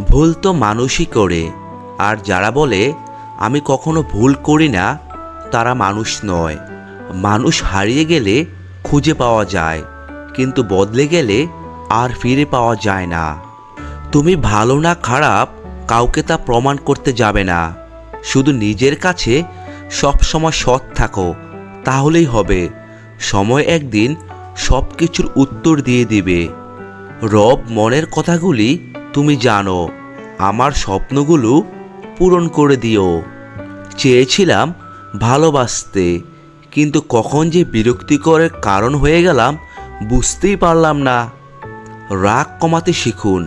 ভুল তো মানুষই করে, আর যারা বলে আমি কখনো ভুল করি না তারা মানুষ নয়। মানুষ হারিয়ে গেলে খুঁজে পাওয়া যায়, কিন্তু বদলে গেলে আর ফিরে পাওয়া যায় না। তুমি ভালো না খারাপ কাউকে তা প্রমাণ করতে যাবে না, শুধু নিজের কাছে সবসময় সৎ থাকো, তাহলেই হবে। সময় একদিন সব কিছুর উত্তর দিয়ে দিবে। রব মনের কথাগুলি তুমি জানো, আমার স্বপ্নগুলো পূরণ করে দিও। চেয়েছিলাম ভালোবাসতে, কিন্তু কখন যে বিরক্তিকরের কারণ হয়ে গেলাম বুঝতেই পারলাম না। রাগ কমাতে শিখুন,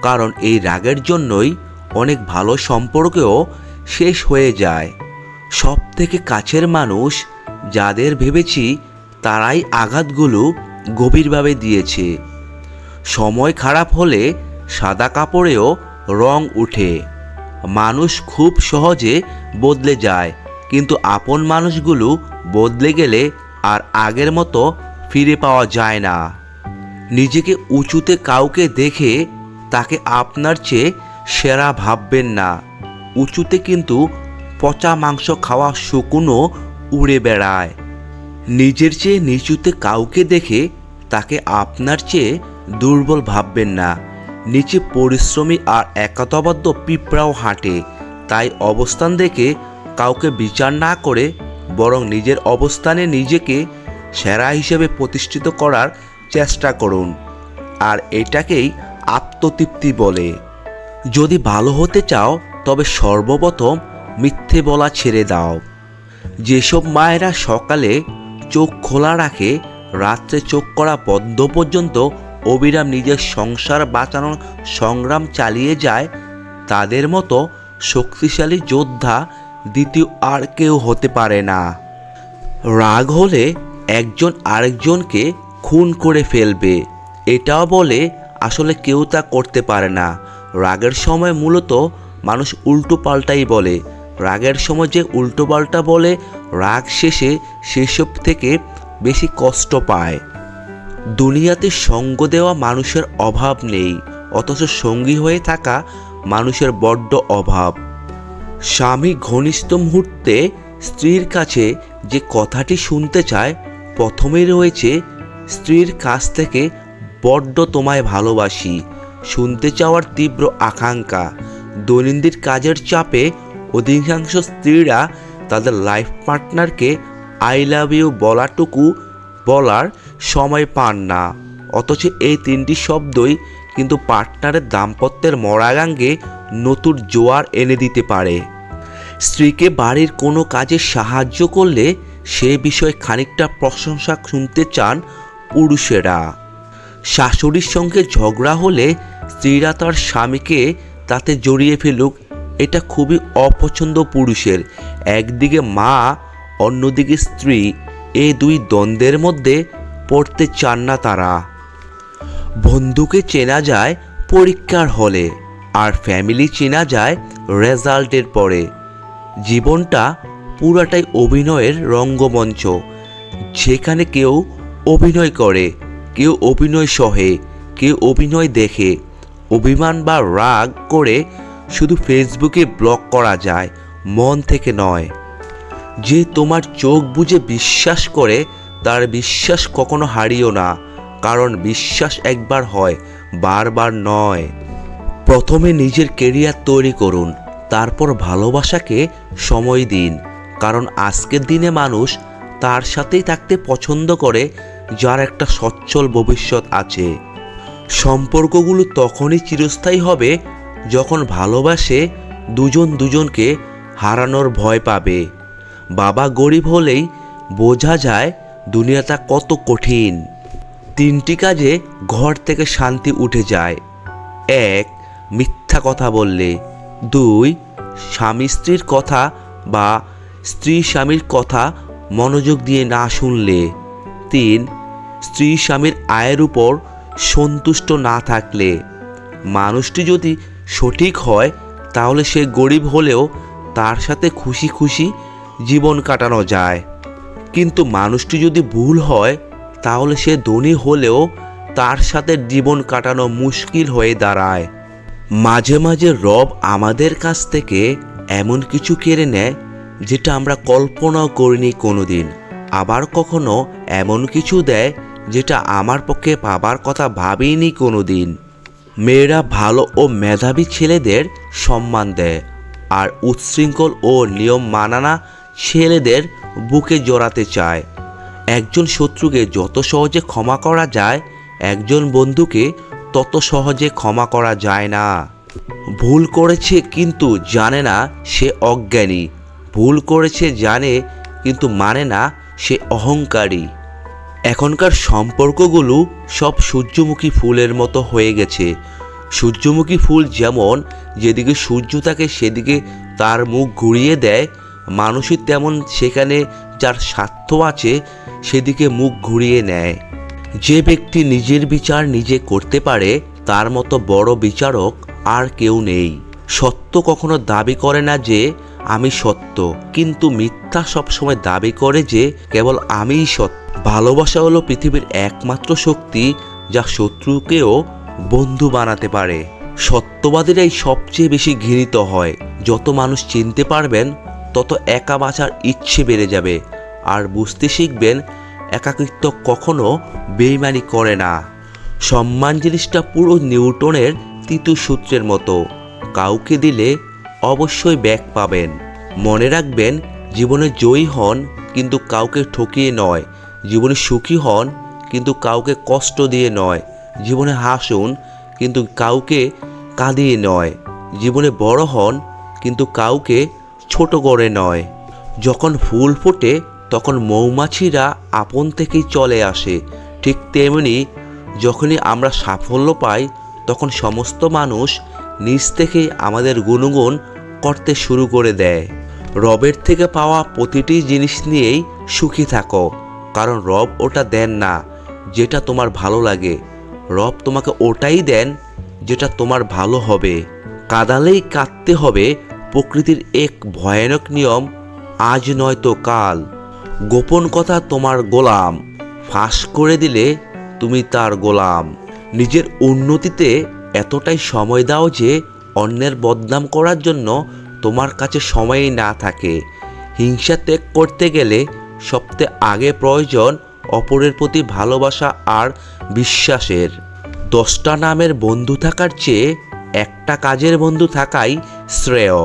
কারণ এই রাগের জন্যই অনেক ভালো সম্পর্কও শেষ হয়ে যায়। সব থেকে কাছের মানুষ যাদের ভেবেছি তারাই আঘাতগুলো গভীরভাবে দিয়েছে। সময় খারাপ হলে সাদা কাপড়েও রং উঠে। মানুষ খুব সহজে বদলে যায়, কিন্তু আপন মানুষগুলো বদলে গেলে আর আগের মতো ফিরে পাওয়া যায় না। নিজেকে উঁচুতে কাউকে দেখে তাকে আপনার চেয়ে সেরা ভাববেন না। উঁচুতে কিন্তু পচা মাংস খাওয়া শকুনও উড়ে বেড়ায়। নিজের চেয়ে নিচুতে কাউকে দেখে তাকে আপনার চেয়ে দুর্বল ভাববেন না। নিচে পরিশ্রমী আর একাত্মবদ্ধ পিঁপড়াও হাঁটে। তাই অবস্থান দেখে কাউকে বিচার না করে বরং নিজের অবস্থানে নিজেকে সেরা হিসেবে প্রতিষ্ঠিত করার চেষ্টা করুন। আর এটাকেই আত্মতৃপ্তি বলে। যদি ভালো হতে চাও তবে সর্বপ্রথম মিথ্যে বলা ছেড়ে দাও। যেসব মায়েরা সকালে চোখ খোলা রাখে, রাত্রে চোখ করা বন্ধ পর্যন্ত অবিরাম নিজের সংসার বাঁচানোর সংগ্রাম চালিয়ে যায়, তাদের মতো শক্তিশালী যোদ্ধা দ্বিতীয় আর কেউ হতে পারে না। রাগ হলে একজন আরেকজনকে খুন করে ফেলবে, এটাও বলে আসলে কেউ তা করতে পারে না। রাগের সময় মূলত মানুষ উল্টো পাল্টাই বলে। রাগের সময় যে উল্টো পাল্টা বলে, রাগ শেষে সেসব থেকে বেশি কষ্ট পায়। দুনিয়াতে সঙ্গ দেওয়া মানুষের অভাব নেই, অথচ সঙ্গী হয়ে থাকা মানুষের বড্ড অভাব। স্বামী ঘনিষ্ঠ মুহূর্তে স্ত্রীর কাছে যে কথাটি শুনতে চায়, প্রথমেই রয়েছে স্ত্রীর কাছ থেকে বড্ড তোমায় ভালোবাসি শুনতে চাওয়ার তীব্র আকাঙ্ক্ষা। দৈনন্দিন কাজের চাপে অধিকাংশ স্ত্রীরা তাদের লাইফ পার্টনারকে আই লাভ ইউ বলাটুকু বলার সময় পান না, অথচ এই তিনটি শব্দই কিন্তু পার্টনারের দাম্পত্যের মরাগাঙ্গে নতুন জোয়ার এনে দিতে পারে। স্ত্রীকে বাড়ির কোনো কাজে সাহায্য করলে সে বিষয়ে খানিকটা প্রশংসা শুনতে চান পুরুষেরা। শাশুড়ির সঙ্গে ঝগড়া হলে স্ত্রীরা তার স্বামীকে তাতে জড়িয়ে ফেলুক, এটা খুবই অপছন্দ পুরুষের। একদিকে মা, অন্যদিকে স্ত্রী, এই দুই দ্বন্দ্বের মধ্যে পড়তে চান না তারা। বন্ধুকে চেনা যায় পরীক্ষার হলে, আর ফ্যামিলি চেনা যায় রেজাল্টের পরে। জীবনটা পুরাটাই অভিনয়ের রঙ্গমঞ্চ, যেখানে কেউ অভিনয় করে, কেউ অভিনয় সহে, কেউ অভিনয় দেখে। অভিমান বা রাগ করে শুধু ফেসবুকে ব্লক করা যায়, মন থেকে নয়। যে তোমার চোখ বুজে বিশ্বাস করে তার বিশ্বাস কখনো হারিও না, কারণ বিশ্বাস একবার হয়, বারবার নয়। প্রথমে নিজের কেরিয়ার তৈরি করুন, তারপর ভালোবাসাকে সময় দিন, কারণ আজকের দিনে মানুষ তার সাথেই থাকতে পছন্দ করে যার একটা সচ্ছল ভবিষ্যৎ আছে। সম্পর্কগুলো তখনই চিরস্থায়ী হবে যখন ভালোবাসে দুজন দুজনকে হারানোর ভয় পাবে। বাবা গরিব হলেই বোঝা যায় দুনিয়াটা কত কঠিন। তিনটি কাজে ঘর থেকে শান্তি উঠে যায়। 1. মিথ্যা কথা বললে। 2. স্বামী স্ত্রীর কথা বা স্ত্রী স্বামীর কথা মনোযোগ দিয়ে না শুনলে। 3. স্ত্রী স্বামীর আয়ের উপর সন্তুষ্ট না থাকলে। মানুষটি যদি সঠিক হয় তাহলে সে গরিব হলেও তার সাথে খুশি খুশি জীবন কাটানো যায়, কিন্তু মানুষটি যদি ভুল হয় তাহলে সে ধনী হলেও তার সাথে জীবন কাটানো মুশকিল হয়ে দাঁড়ায়। মাঝে মাঝে রব আমাদের কাছ থেকে এমন কিছু কেড়ে নেয় যেটা আমরা কল্পনাও করিনি কোনোদিন। আবার কখনো এমন কিছু দেয় যেটা আমার পক্ষে পাবার কথা ভাবিনি কোনোদিন। মেয়েরা ভালো ও মেধাবী ছেলেদের সম্মান দেয়, আর উচ্ছৃঙ্খল ও নিয়ম মানানা ছেলেদের বুকে জড়াতে চায়। একজন শত্রুকে যত সহজে ক্ষমা করা যায়, একজন বন্ধুকে তত সহজে ক্ষমা করা যায় না। ভুল করেছে কিন্তু জানে না সে অজ্ঞানী, ভুল করেছে জানে কিন্তু মানে না সে অহংকারী। এখনকার সম্পর্কগুলো সব সূর্যমুখী ফুলের মতো হয়ে গেছে। সূর্যমুখী ফুল যেমন যেদিকে সূর্য থাকে সেদিকে তার মুখ ঘুরিয়ে দেয়, মানুষই তেমন সেখানে যার স্বার্থ আছে সেদিকে মুখ ঘুরিয়ে নেয়। যে ব্যক্তি নিজের বিচার নিজে করতে পারে তার মতো বড় বিচারক আর কেউ নেই। সত্য কখনো দাবি করে না যে আমি সত্য, কিন্তু মিথ্যা সবসময় দাবি করে যে কেবল আমিই সত্য। ভালোবাসা হলো পৃথিবীর একমাত্র শক্তি যা শত্রুকেও বন্ধু বানাতে পারে। সত্যবাদীরাই সবচেয়ে বেশি ঘৃণিত হয়। যত মানুষ চিনতে পারবেন তত একা বাঁচার ইচ্ছে বেড়ে যাবে, আর বুঝতে শিখবেন একাকিত্ব কখনো বেইমানি করে না। সম্মান জিনিসটা পুরো নিউটনের তিতু সূত্রের মতো, কাউকে দিলে অবশ্যই ব্যাক পাবেন। মনে রাখবেন, জীবনে জয়ী হন কিন্তু কাউকে ঠকিয়ে নয়, জীবনে সুখী হন কিন্তু কাউকে কষ্ট দিয়ে নয়, জীবনে হাসুন কিন্তু কাউকে কাঁদিয়ে নয়, জীবনে বড় হন কিন্তু কাউকে ছোট করে নয়। যখন ফুল ফোটে তখন মৌমাছিরা আপন থেকেই চলে আসে, ঠিক তেমনি যখনই আমরা সাফল্য পাই তখন সমস্ত মানুষ নিজ থেকেই আমাদের গুণগুণ করতে শুরু করে দেয়। রবের থেকে পাওয়া প্রতিটি জিনিস নিয়েই সুখী থাকো, কারণ রব ওটা দেন না যেটা তোমার ভালো লাগে, রব তোমাকে ওটাই দেন যেটা তোমার ভালো হবে। কাঁদালেই কাঁদতে হবে প্রকৃতির এক ভয়ানক নিয়ম, আজ নয়তো কাল। গোপন কথা তোমার গোলাম, ফাঁস করে দিলে তুমি তার গোলাম। নিজের উন্নতিতে এতটাই সময় দাও যে অন্যের বদনাম করার জন্য তোমার কাছে সময়ই না থাকে। হিংসা ত্যাগ করতে গেলে সবচেয়ে আগে প্রয়োজন অপরের প্রতি ভালোবাসা আর বিশ্বাসের। 10টা নামের বন্ধু থাকার চেয়ে একটা কাজের বন্ধু থাকাই শ্রেয়।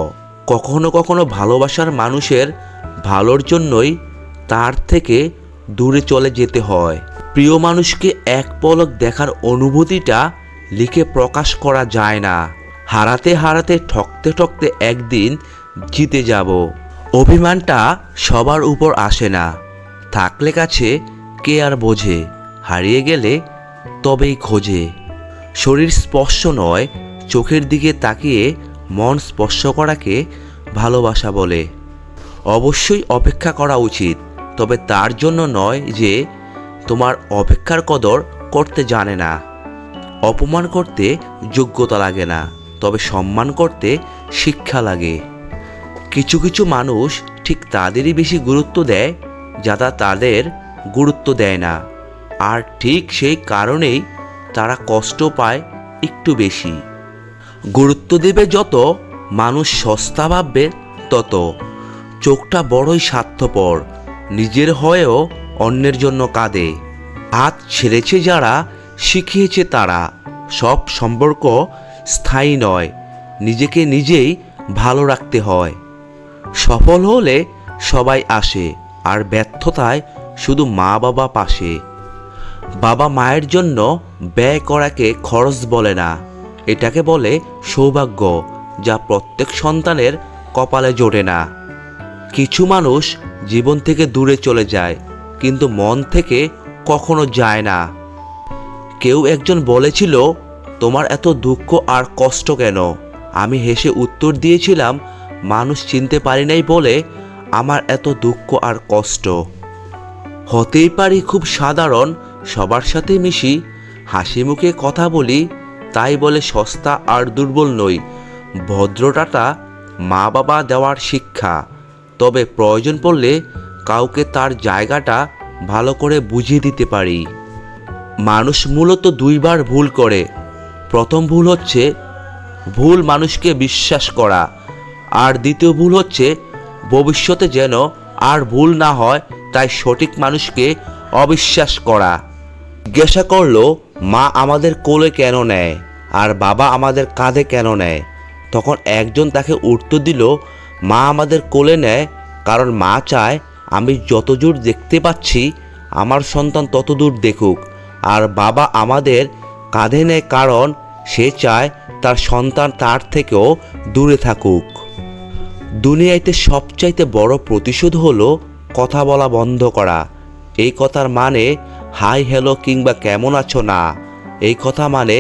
কখনো কখনো ভালোবাসার মানুষের ভালোর জন্যই তার থেকে দূরে চলে যেতে হয়। প্রিয় মানুষকে এক পলক দেখার অনুভূতিটা লিখে প্রকাশ করা যায় না। হারাতে হারাতে ঠকতে ঠকতে একদিন জিতে যাব। অভিমানটা সবার উপর আসে না, থাকলে কাছে কে আর বোঝে, হারিয়ে গেলে তবেই খোঁজে। শরীর স্পর্শ নয়, চোখের দিকে তাকিয়ে মন স্পর্শ করাকে ভালোবাসা বলে। অবশ্যই অপেক্ষা করা উচিত, তবে তার জন্য নয় যে তোমার অপেক্ষার কদর করতে জানে না। অপমান করতে যোগ্যতা লাগে না, তবে সম্মান করতে শিক্ষা লাগে। কিছু কিছু মানুষ ঠিক তাদেরই বেশি গুরুত্ব দেয় যারা তাদের গুরুত্ব দেয় না, আর ঠিক সেই কারণেই তারা কষ্ট পায় একটু বেশি। গুরুত্ব দেবে যত, মানুষ সস্তা ভাববে তত। চোখটা বড়ই স্বার্থপর, নিজের হয়েও অন্যের জন্য কাঁদে। হাত ছেড়েছে যারা, শিখিয়েছে তারা। সব সম্পর্ক স্থায়ী নয়, নিজেকে নিজেই ভালো রাখতে হয়। সফল হলে সবাই আসে, আর ব্যর্থতায় শুধু মা বাবা পাশে। বাবা মায়ের জন্য ব্যয় করাকে খরচ বলে না, এটাকে বলে সৌভাগ্য, যা প্রত্যেক সন্তানের কপালে জোটে না। কিছু মানুষ জীবন থেকে দূরে চলে যায়, কিন্তু মন থেকে কখনো যায় না। কেউ একজন বলেছিল, তোমার এত দুঃখ আর কষ্ট কেন? আমি হেসে উত্তর দিয়েছিলাম, মানুষ চিনতে পারি নাই বলে আমার এত দুঃখ আর কষ্ট। হতেই পারি খুব সাধারণ, সবার সাথে মিশি, হাসি মুখে কথা বলি, তাই বলে সস্তা আর দুর্বল নই। ভদ্রতাটা মা বাবা দেওয়ার শিক্ষা, তবে প্রয়োজন পড়লে কাউকে তার জায়গাটা ভালো করে বুঝিয়ে দিতে পারি। মানুষ মূলত দুইবার ভুল করে। প্রথম ভুল হচ্ছে ভুল মানুষকে বিশ্বাস করা। আর দ্বিতীয় ভুল হচ্ছে ভবিষ্যতে যেন আর ভুল না হয় তাই সঠিক মানুষকে অবিশ্বাস করা। জিজ্ঞাসা করলো, মা আমাদের কোলে কেন নেয় আর বাবা আমাদের কাঁধে কেন নেয়? তখন একজন তাকে উত্তর দিল, মা আমাদের কোলে নেয় কারণ মা চায় আমি যত দূর দেখতে পাচ্ছি আমার সন্তান তত দূর দেখুক, আর বাবা আমাদের কাঁধে নেয় কারণ সে চায় তার সন্তান তার থেকেও দূরে থাকুক। দুনিয়াতে সবচাইতে বড় প্রতিশোধ হলো কথা বলা বন্ধ করা। এই কথার মানে হাই হ্যালো কিংবা কেমন আছো না। এই কথা মানে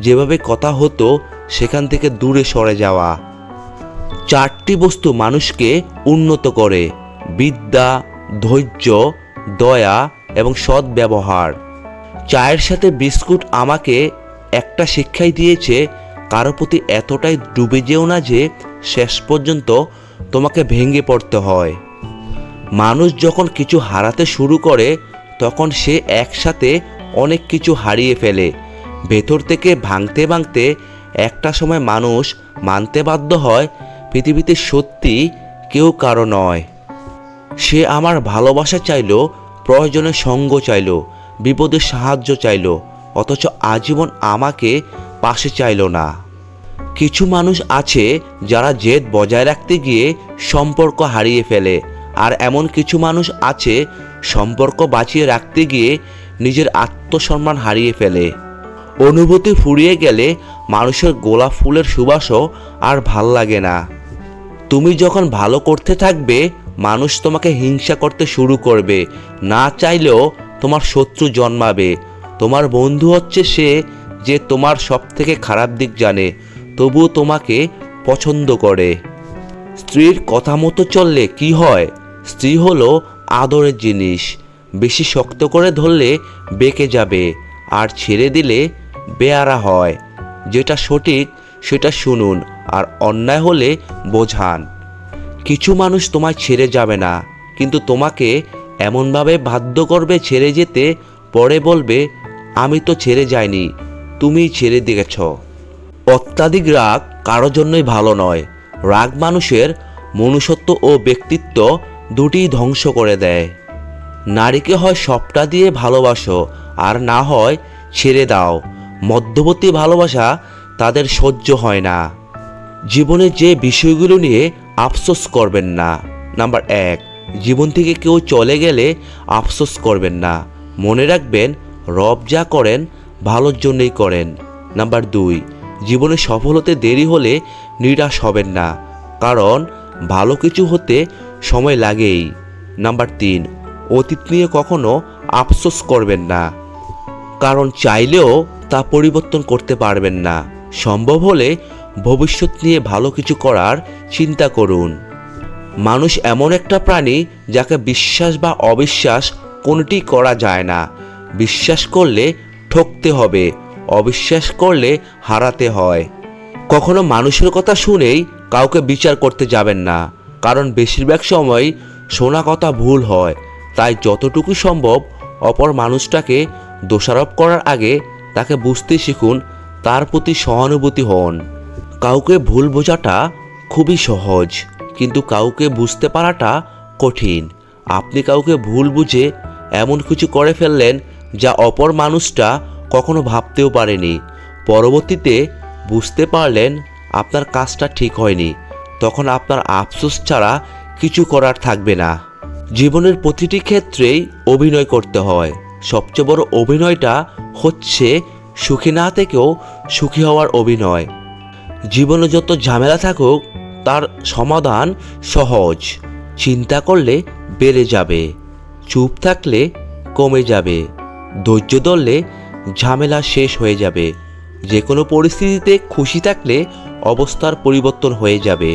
যেভাবে কথা হতো সেখান থেকে দূরে সরে যাওয়া। 4টি বস্তু মানুষকে উন্নত করে: বিদ্যা, ধৈর্য, দয়া এবং সৎ ব্যবহার। চায়ের সাথে বিস্কুট আমাকে একটা শিক্ষাই দিয়েছে, কারো প্রতি এতটাই ডুবে যেও না যে শেষ পর্যন্ত তোমাকে ভেঙে পড়তে হয়। মানুষ যখন কিছু হারাতে শুরু করে তখন সে একসাথে অনেক কিছু হারিয়ে ফেলে। ভেতর থেকে ভাঙতে ভাঙতে একটা সময় মানুষ মানতে বাধ্য হয় পৃথিবীতে সত্যি কেউ কারো নয়। সে আমার ভালোবাসা চাইলো, প্রয়োজনে সঙ্গ চাইলো, বিপদে সাহায্য চাইলো, অথচ আজীবন আমাকে পাশে চাইলো না। কিছু মানুষ আছে যারা জেদ বজায় রাখতে গিয়ে সম্পর্ক হারিয়ে ফেলে, আর এমন কিছু মানুষ আছে সম্পর্ক বাঁচিয়ে রাখতে গিয়ে নিজের আত্মসম্মান হারিয়ে ফেলে। অনুভূতি ফুরিয়ে গেলে মানুষের গোলাপ ফুলের সুবাসও আর ভাল লাগে না। তুমি যখন ভালো করতে থাকবে মানুষ তোমাকে হিংসা করতে শুরু করবে, না চাইলেও তোমার শত্রু জন্মাবে। তোমার বন্ধু হচ্ছে সে যে তোমার সবথেকে খারাপ দিক জানে তবুও তোমাকে পছন্দ করে। স্ত্রীর কথা মতো চললে কি হয়? স্ত্রী হলো আদরের জিনিস। বেশি শক্ত করে ধরলে বেঁকে যাবে, আর ছেড়ে দিলে বেয়ারা হয়। যেটা সঠিক সেটা শুনুন, আর অন্যায় হলে বোঝান। কিছু মানুষ তোমায় ছেড়ে যাবে না, কিন্তু তোমাকে এমনভাবে বাধ্য করবে ছেড়ে যেতে, পরে বলবে আমি তো ছেড়ে যাইনি, তুমিই ছেড়ে দিয়েছ। অত্যাধিক রাগ কারোর জন্যই ভালো নয়। রাগ মানুষের মনুষ্যত্ব ও ব্যক্তিত্ব দুটিই ধ্বংস করে দেয়। নারীকে হয় সবটা দিয়ে ভালোবাসো, আর না হয় ছেড়ে দাও। মধ্যবর্তী ভালোবাসা তাদের সহ্য হয় না। জীবনে যে বিষয়গুলো নিয়ে আফসোস করবেন না। নাম্বার 1, জীবন থেকে কেউ চলে গেলে আফসোস করবেন না। মনে রাখবেন রব যা করেন ভালোর জন্যই করেন। নাম্বার 2, জীবনে সফল হতে দেরি হলে নিরাশ হবেন না, কারণ ভালো কিছু হতে সময় লাগেই। নাম্বার 3, অতীত নিয়ে কখনো আফসোস করবেন না, কারণ চাইলেও তা পরিবর্তন করতে পারবেন না। সম্ভব হলে ভবিষ্যৎ নিয়ে ভালো কিছু করার চিন্তা করুন। মানুষ এমন একটা প্রাণী যাকে বিশ্বাস বা অবিশ্বাস কোনটি করা যায় না। বিশ্বাস করলে ঠকতে হবে, অবিশ্বাস করলে হারাতে হয়। কখনো মানুষের কথা শুনেই কাউকে বিচার করতে যাবেন না, কারণ বেশিরভাগ সময় শোনা কথা ভুল হয়। তাই যতটুকু সম্ভব অপর মানুষটাকে দোষারোপ করার আগে তাকে বুঝতে শিখুন, তার প্রতি সহানুভূতি হন। কাউকে ভুল বোঝাটা খুবই সহজ, কিন্তু কাউকে বুঝতে পারাটা কঠিন। আপনি কাউকে ভুল বুঝে এমন কিছু করে ফেললেন যা অপর মানুষটা কখনো ভাবতেও পারেনি। পরবর্তীতে বুঝতে পারলেন আপনার কাজটা ঠিক হয়নি, তখন আপনার আফসোস ছাড়া কিছু করার থাকবে না। জীবনের প্রতিটি ক্ষেত্রেই অভিনয় করতে হয়। সবচেয়ে বড় অভিনয়টা হচ্ছে সুখী না থেকেও সুখী হওয়ার অভিনয়। জীবনে যত ঝামেলা থাকুক তার সমাধান সহজ। চিন্তা করলে বেড়ে যাবে, চুপ থাকলে কমে যাবে, ধৈর্য ধরলে ঝামেলা শেষ হয়ে যাবে। যে কোনো পরিস্থিতিতে খুশি থাকলে অবস্থার পরিবর্তন হয়ে যাবে।